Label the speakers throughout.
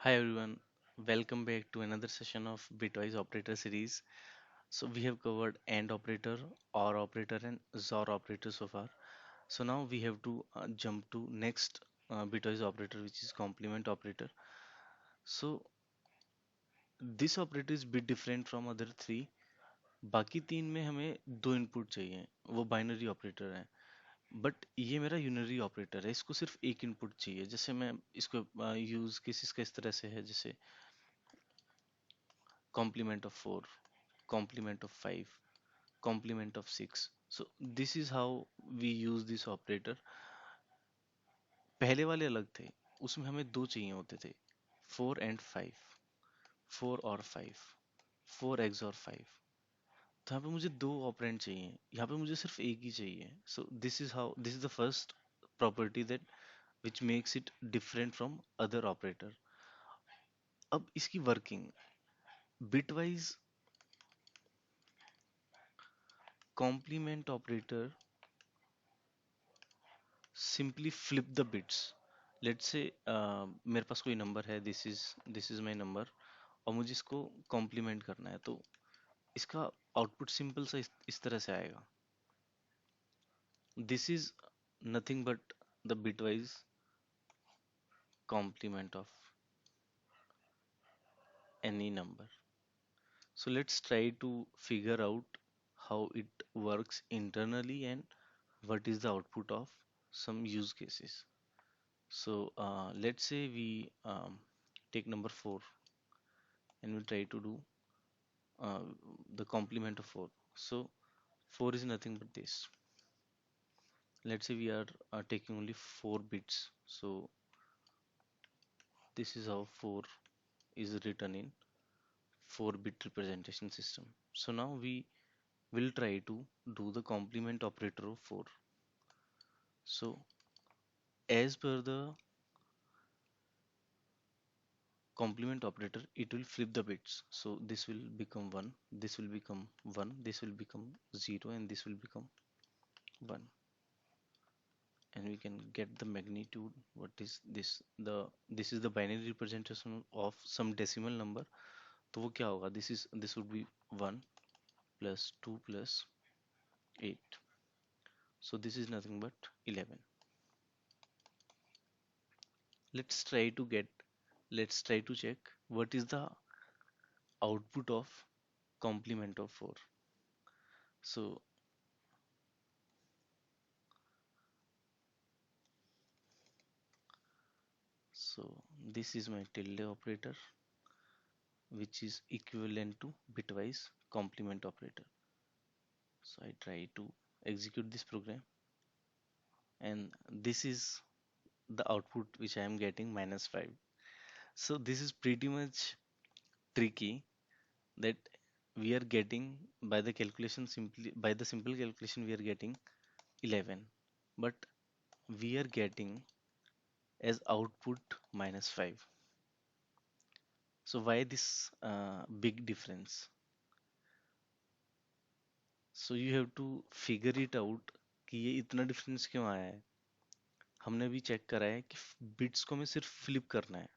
Speaker 1: Hi everyone, welcome back to another session of Bitwise operator series. So we have covered AND operator, OR operator and XOR operator so far. So now we have to jump to next Bitwise operator, which is complement operator. So this operator is bit different from other three. बाकी तीन में हमें दो input चाहिए, वो binary operator है. But ये मेरा यूनरी ऑपरेटर है, इसको सिर्फ एक इनपुट चाहिए. जैसे मैं इसको यूज केसेस का इस तरह से है, जैसे complement of 4, complement of 5, complement of 6. So this is how we use this operator. पहले वाले अलग थे, उसमें हमें दो चाहिए होते थे, 4 and 5, 4 और 5, 4 और 5. तो यहाँ पे मुझे दो ऑपरेंड चाहिए, यहाँ पे मुझे सिर्फ एक ही चाहिए. So this is the first property that which makes it different from other operator. अब इसकी working bitwise complement operator simply flip the bits. Let's say मेरे पास कोई नंबर है, दिस इज माय नंबर, और मुझे इसको कॉम्प्लीमेंट करना है. तो इसका आउटपुट सिंपल सा इस तरह से आएगा. This is nothing but the bitwise complement of any number. So let's try to figure out how it works internally and what is the output of some use cases. So let's say we take number 4 and we try to do uh, the complement of 4. So 4 is nothing but this. Let's say we are taking only 4 bits. So this is how 4 is written in 4-bit representation system. So now we will try to do the complement operator of 4. So as per the complement operator, it will flip the bits. So this will become 1, this will become 1, this will become 0, and this will become 1. And we can get the magnitude. What is this? This is the binary representation of some decimal number. तो वो क्या होगा? This would be 1 plus 2 plus 8. So this is nothing but 11. Let's try to get. Let's try to check what is the output of complement of 4. So this is my tilde operator, which is equivalent to bitwise complement operator. So I try to execute this program, and this is the output which I am getting, -5. So this is pretty much tricky, that we are getting by the calculation, simply by the simple calculation we are getting 11, but we are getting as output -5. So why this big difference? So you have to figure it out कि ये इतना difference क्यों आया है. हमने अभी check करा है कि बिट्स को हमें सिर्फ फ्लिप करना है,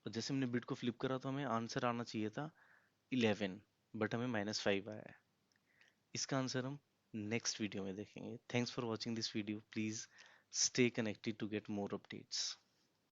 Speaker 1: और जैसे हमने बिट को फ्लिप करा तो हमें आंसर आना चाहिए था 11, बट हमें -5 आया है. इसका आंसर हम नेक्स्ट वीडियो में देखेंगे. Thanks for watching this video. Please stay connected to get more updates.